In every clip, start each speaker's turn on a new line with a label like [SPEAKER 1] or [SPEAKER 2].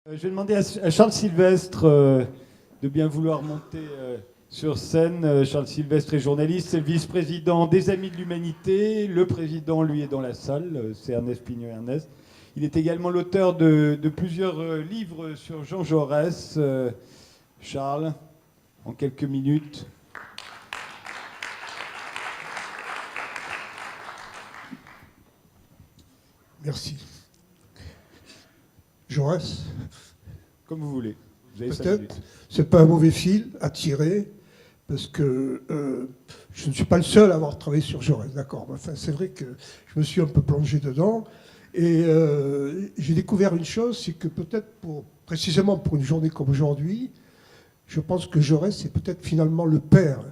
[SPEAKER 1] Je vais demander à Charles Sylvestre de bien vouloir monter sur scène. Charles Sylvestre est journaliste, c'est le vice-président des Amis de l'Humanité. Le président, lui, est dans la salle, c'est Ernest Pigneux-Ernest. Il est également l'auteur de plusieurs livres sur Jean Jaurès. Charles, en quelques minutes.
[SPEAKER 2] Merci. Jaurès.
[SPEAKER 1] Comme vous voulez. Vous avez 5
[SPEAKER 2] Peut-être.
[SPEAKER 1] minutes.
[SPEAKER 2] C'est pas un mauvais fil à tirer, parce que je ne suis pas le seul à avoir travaillé sur Jaurès, d'accord. Enfin, c'est vrai que je me suis un peu plongé dedans, et j'ai découvert une chose, c'est que peut-être précisément pour une journée comme aujourd'hui, je pense que Jaurès est peut-être finalement le père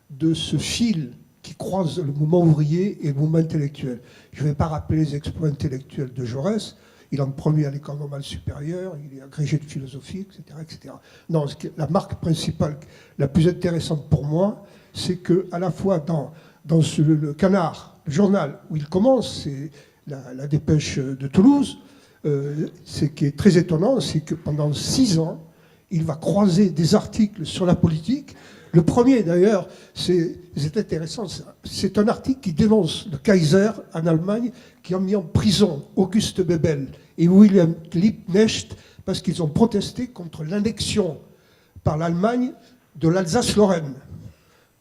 [SPEAKER 2] de ce fil qui croise le mouvement ouvrier et le mouvement intellectuel. Je ne vais pas rappeler les exploits intellectuels de Jaurès. Il en premier à l'école normale supérieure, il est agrégé de philosophie, etc. etc. Non, la marque principale, la plus intéressante pour moi, c'est qu'à la fois dans le Canard, le journal où il commence, c'est la dépêche de Toulouse, ce qui est très étonnant, c'est que pendant 6 ans, il va croiser des articles sur la politique. Le premier, d'ailleurs, c'est intéressant, c'est un article qui dénonce le Kaiser en Allemagne, qui a mis en prison Auguste Bebel et Wilhelm Liebknecht parce qu'ils ont protesté contre l'annexion par l'Allemagne de l'Alsace-Lorraine.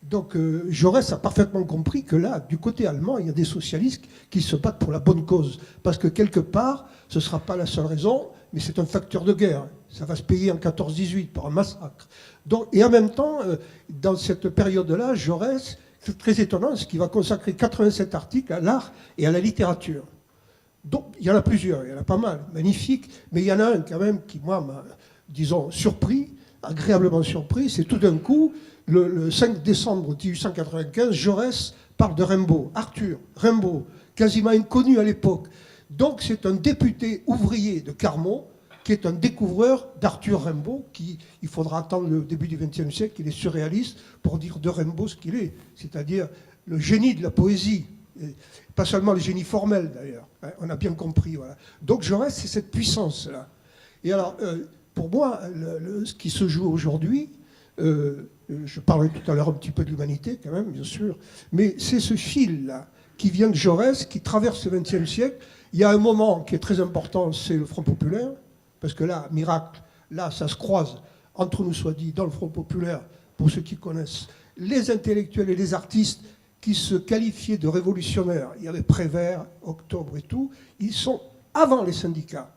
[SPEAKER 2] Donc Jaurès a parfaitement compris que là, du côté allemand, il y a des socialistes qui se battent pour la bonne cause. Parce que quelque part, ce ne sera pas la seule raison, mais c'est un facteur de guerre. Ça va se payer en 14-18 par un massacre. Donc, et en même temps, dans cette période-là, Jaurès, c'est très étonnant, c'est qu'il va consacrer 87 articles à l'art et à la littérature. Donc, il y en a plusieurs, il y en a pas mal, magnifiques, mais il y en a un quand même qui, moi, m'a, disons, surpris, agréablement surpris, c'est tout d'un coup, le 5 décembre 1895, Jaurès parle de Rimbaud, Arthur Rimbaud, quasiment inconnu à l'époque. Donc, c'est un député ouvrier de Carmont, qui est un découvreur d'Arthur Rimbaud, il faudra attendre le début du XXe siècle, il est surréaliste, pour dire de Rimbaud ce qu'il est, c'est-à-dire le génie de la poésie, et pas seulement le génie formel d'ailleurs, hein, on a bien compris. Voilà. Donc Jaurès, c'est cette puissance-là. Et alors, pour moi, ce qui se joue aujourd'hui, je parlerai tout à l'heure un petit peu de l'humanité quand même, bien sûr, mais c'est ce fil-là qui vient de Jaurès, qui traverse le XXe siècle. Il y a un moment qui est très important, c'est le Front populaire, parce que là, miracle, là, ça se croise, entre nous soit dit, dans le Front populaire, pour ceux qui connaissent, les intellectuels et les artistes qui se qualifiaient de révolutionnaires. Il y avait Prévert, Octobre et tout. Ils sont avant les syndicats,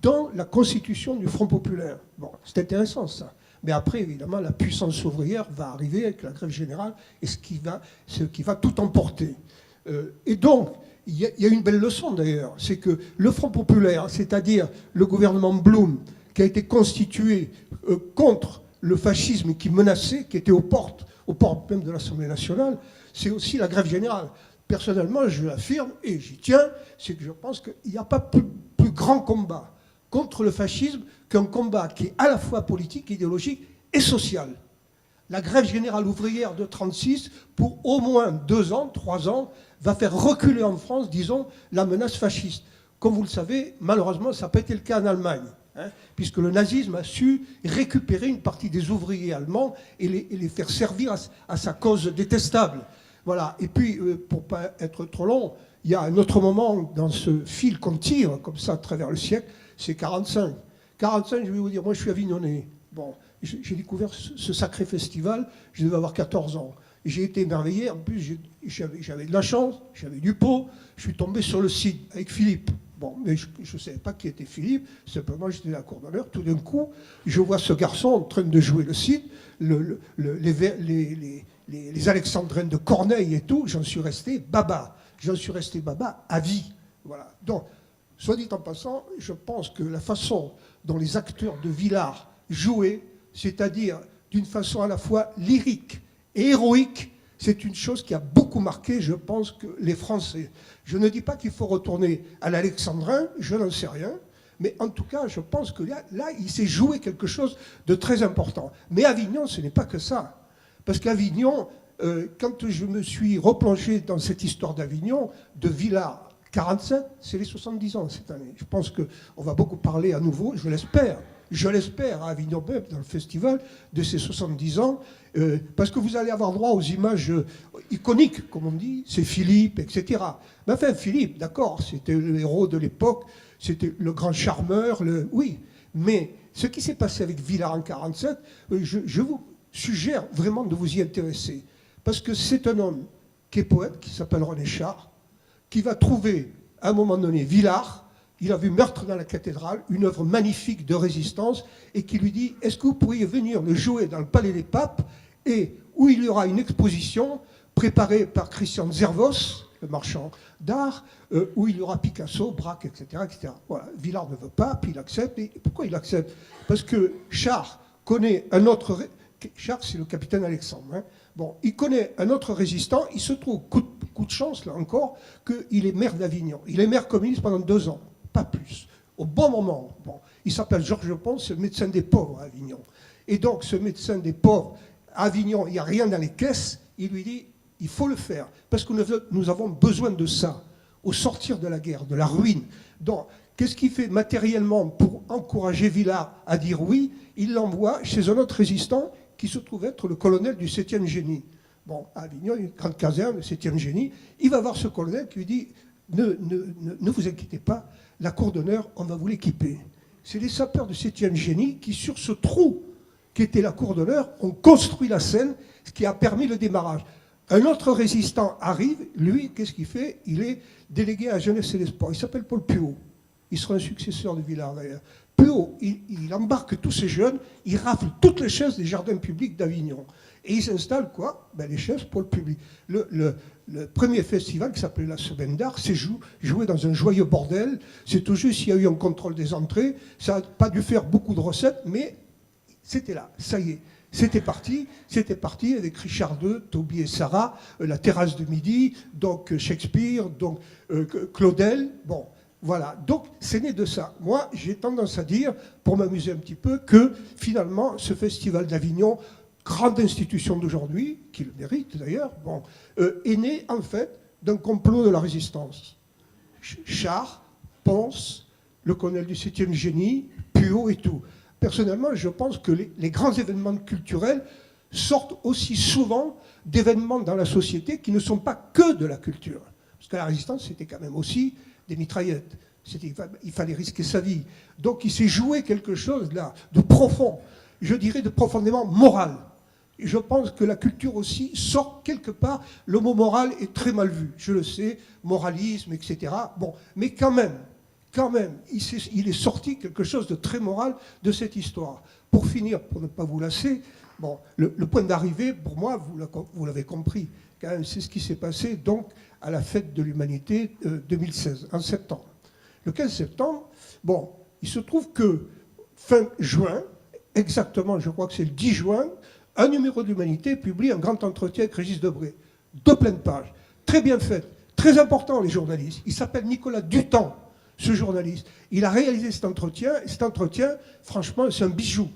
[SPEAKER 2] dans la constitution du Front populaire. Bon, c'est intéressant ça. Mais après, évidemment, la puissance ouvrière va arriver avec la grève générale et ce qui va tout emporter. Et donc, il y a une belle leçon d'ailleurs, c'est que le Front populaire, c'est-à-dire le gouvernement Blum, qui a été constitué contre le fascisme qui menaçait, qui était aux portes même de l'Assemblée nationale, c'est aussi la grève générale. Personnellement, je l'affirme, et j'y tiens, c'est que je pense qu'il n'y a pas plus grand combat contre le fascisme qu'un combat qui est à la fois politique, idéologique et social. La grève générale ouvrière de 1936, pour au moins 2 ans, 3 ans, va faire reculer en France, disons, la menace fasciste. Comme vous le savez, malheureusement, ça n'a pas été le cas en Allemagne, hein, puisque le nazisme a su récupérer une partie des ouvriers allemands et les faire servir à sa cause détestable. Voilà. Et puis, pour ne pas être trop long, il y a un autre moment dans ce fil qu'on tire, comme ça, à travers le siècle, c'est 1945. 1945, je vais vous dire, moi je suis avignonnais. Bon, j'ai découvert ce sacré festival, je devais avoir 14 ans. J'ai été émerveillé, en plus j'avais de la chance, j'avais du pot, je suis tombé sur le site avec Philippe. Bon, mais je ne savais pas qui était Philippe, simplement j'étais à la cour d'honneur. Tout d'un coup, je vois ce garçon en train de jouer le site, les Alexandrins de Corneille et tout, j'en suis resté baba. J'en suis resté baba à vie. Voilà. Donc, soit dit en passant, je pense que la façon dont les acteurs de Villars jouaient, c'est-à-dire d'une façon à la fois lyrique et héroïque, c'est une chose qui a beaucoup marqué, je pense, que les Français. Je ne dis pas qu'il faut retourner à l'Alexandrin, je n'en sais rien, mais en tout cas, je pense que là, il s'est joué quelque chose de très important. Mais Avignon, ce n'est pas que ça. Parce qu'Avignon, quand je me suis replongé dans cette histoire d'Avignon, de Villars, 47, c'est les 70 ans cette année. Je pense qu'on va beaucoup parler à nouveau, je l'espère à Avignon même, dans le festival, de ces 70 ans, parce que vous allez avoir droit aux images iconiques, comme on dit, c'est Philippe, etc. Mais enfin, Philippe, d'accord, c'était le héros de l'époque, c'était le grand charmeur, oui, mais ce qui s'est passé avec Villars en 47, je vous suggère vraiment de vous y intéresser, parce que c'est un homme qui est poète, qui s'appelle René Char, qui va trouver, à un moment donné, Villars. Il a vu Meurtre dans la cathédrale, une œuvre magnifique de résistance, et qui lui dit « Est-ce que vous pourriez venir le jouer dans le Palais des Papes ?» et où il y aura une exposition préparée par Christian Zervos, le marchand d'art, où il y aura Picasso, Braque, etc., etc. Voilà. Villars ne veut pas, puis il accepte. Et pourquoi il accepte? Parce que Char connaît un autre... Char, c'est le capitaine Alexandre. Hein. Bon, il connaît un autre résistant. Il se trouve, coup de chance, là encore, qu'il est maire d'Avignon. Il est maire communiste pendant 2 ans, pas plus. Au bon moment. Bon, il s'appelle Georges Pons, c'est le médecin des pauvres à Avignon. Et donc, ce médecin des pauvres, à Avignon, il n'y a rien dans les caisses. Il lui dit, il faut le faire, parce que nous avons besoin de ça, au sortir de la guerre, de la ruine. Donc, qu'est-ce qu'il fait matériellement pour encourager Villars à dire oui? Il l'envoie chez un autre résistant qui se trouve être le colonel du 7e génie. Bon, à Avignon, une grande caserne, le 7e génie. Il va voir ce colonel qui lui dit ne vous inquiétez pas, la cour d'honneur, on va vous l'équiper. C'est les sapeurs du 7e génie qui, sur ce trou qui était la cour d'honneur, ont construit la scène, ce qui a permis le démarrage. Un autre résistant arrive, lui, qu'est-ce qu'il fait? Il est délégué à Jeunesse et les Sports. Il s'appelle Paul Puot. Il sera un successeur de Villars, d'ailleurs. Puot, il embarque tous ces jeunes, il rafle toutes les chaises des jardins publics d'Avignon. Et il s'installe, quoi? Ben, les chaises pour le public. Le premier festival, qui s'appelait la Semaine d'Art, s'est joué dans un joyeux bordel. C'est tout juste, il y a eu un contrôle des entrées. Ça n'a pas dû faire beaucoup de recettes, mais c'était là, ça y est. C'était parti avec Richard II, Toby et Sarah, la terrasse de midi, donc Shakespeare, donc Claudel, bon, voilà. Donc c'est né de ça. Moi, j'ai tendance à dire, pour m'amuser un petit peu, que finalement, ce festival d'Avignon, grande institution d'aujourd'hui, qui le mérite d'ailleurs, bon, est né en fait d'un complot de la résistance. Char, Pons, le colonel du 7e génie, Puot et tout. Personnellement, je pense que les grands événements culturels sortent aussi souvent d'événements dans la société qui ne sont pas que de la culture. Parce que la résistance, c'était quand même aussi des mitraillettes. Il fallait risquer sa vie. Donc il s'est joué quelque chose là, de profond, je dirais de profondément moral. Et je pense que la culture aussi sort quelque part, le mot moral est très mal vu, je le sais, moralisme, etc. Bon, mais quand même, il est sorti quelque chose de très moral de cette histoire. Pour finir, pour ne pas vous lasser, bon, le point d'arrivée, pour moi, vous l'avez compris, quand même, c'est ce qui s'est passé donc à la fête de l'humanité 2016, en septembre. Le 15 septembre, bon, il se trouve que fin juin, exactement, je crois que c'est le 10 juin, un numéro de l'Humanité publie un grand entretien avec Régis Debray, 2 pleines pages, très bien fait, très important les journalistes. Il s'appelle Nicolas Dutemps, ce journaliste. Il a réalisé cet entretien, et cet entretien, franchement, c'est un bijou.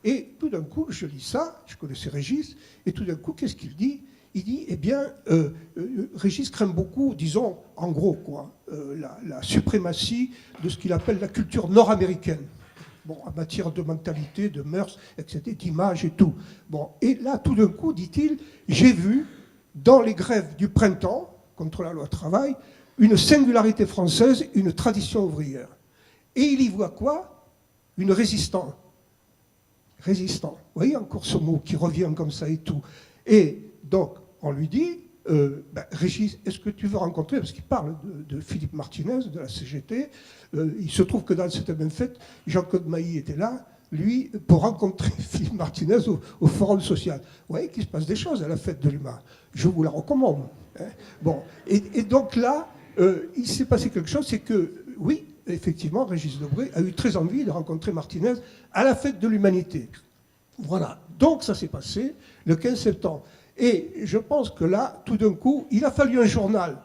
[SPEAKER 2] Et tout d'un coup, je lis ça, je connaissais Régis, et tout d'un coup, qu'est-ce qu'il dit? Il dit, eh bien, Régis craint beaucoup, disons, en gros, quoi, la suprématie de ce qu'il appelle la culture nord-américaine. Bon, en matière de mentalité, de mœurs, etc., d'image et tout. Bon, et là, tout d'un coup, dit-il, j'ai vu, dans les grèves du printemps, contre la loi travail, une singularité française, une tradition ouvrière. Et il y voit quoi? Une résistance. Résistant. Vous voyez encore ce mot qui revient comme ça et tout. Et donc, on lui dit, Régis, est-ce que tu veux rencontrer, parce qu'il parle de Philippe Martinez, de la CGT, il se trouve que dans cette même fête, Jean-Claude Mailly était là, lui, pour rencontrer Philippe Martinez au Forum social. Vous voyez qu'il se passe des choses à la fête de l'humain. Je vous la recommande. Hein. Bon. Et donc là, il s'est passé quelque chose, c'est que, oui, effectivement, Régis Debray a eu très envie de rencontrer Martinez à la fête de l'humanité. Voilà. Donc ça s'est passé le 15 septembre. Et je pense que là, tout d'un coup, il a fallu un journal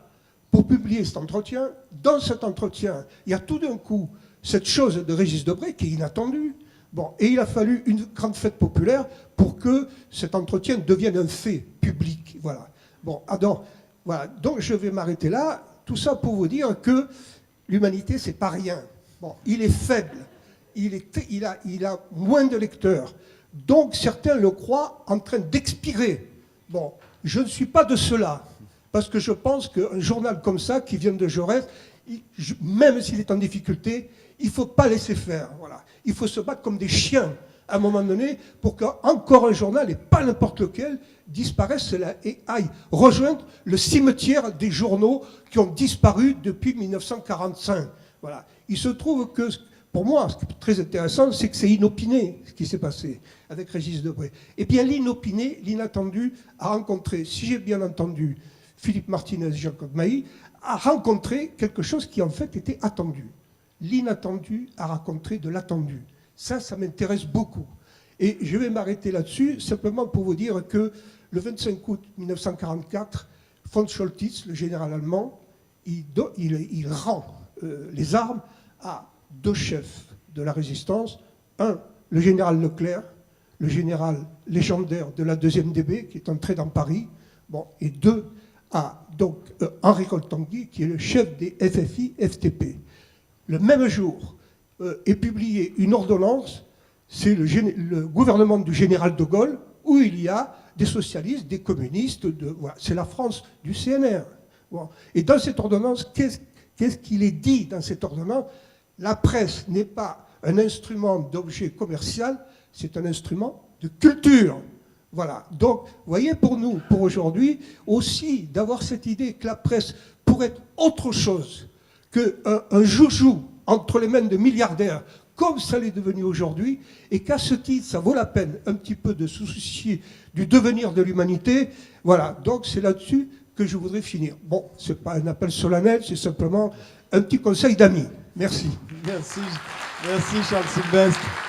[SPEAKER 2] pour publier cet entretien. Dans cet entretien, il y a tout d'un coup cette chose de Régis Debray qui est inattendue. Bon, et il a fallu une grande fête populaire pour que cet entretien devienne un fait public. Voilà. Bon, voilà. Donc je vais m'arrêter là. tout ça pour vous dire que l'Humanité, c'est pas rien. Bon, il est faible, il a moins de lecteurs. Donc certains le croient en train d'expirer. Bon, je ne suis pas de cela, parce que je pense qu'un journal comme ça, qui vient de Jaurès, même s'il est en difficulté, il ne faut pas laisser faire. Voilà. Il faut se battre comme des chiens à un moment donné pour qu'encore un journal, et pas n'importe lequel, disparaisse et aille rejoindre le cimetière des journaux qui ont disparu depuis 1945. Voilà. Il se trouve que, pour moi, ce qui est très intéressant, c'est que c'est inopiné ce qui s'est passé avec Régis Debray. Eh bien, l'inopiné, l'inattendu, a rencontré, si j'ai bien entendu, Philippe Martinez et Jacob Mailly, a rencontré quelque chose qui en fait était attendu. L'inattendu a rencontré de l'attendu. Ça m'intéresse beaucoup. Et je vais m'arrêter là-dessus, simplement pour vous dire que le 25 août 1944, von Choltitz, le général allemand, il rend les armes à deux chefs de la résistance. Un, le général Leclerc, le général légendaire de la 2e DB, qui est entré dans Paris. Bon, et deux, à donc Henri Koltanguy, qui est le chef des FFI-FTP. Le même jour est publiée une ordonnance, c'est le gouvernement du général de Gaulle, où il y a des socialistes, des communistes, voilà, c'est la France du CNR. Bon. Et dans cette ordonnance, qu'est-ce qu'il est dit dans cette ordonnance? La presse n'est pas un instrument d'objet commercial, c'est un instrument de culture. Voilà. Donc, vous voyez, pour nous, pour aujourd'hui, aussi d'avoir cette idée que la presse pourrait être autre chose qu'un joujou entre les mains de milliardaires, comme ça l'est devenu aujourd'hui, et qu'à ce titre, ça vaut la peine un petit peu de se soucier du devenir de l'humanité. Voilà. Donc, c'est là-dessus que je voudrais finir. Bon, ce n'est pas un appel solennel, c'est simplement un petit conseil d'amis. Merci.
[SPEAKER 1] Merci Charles Sylvestre.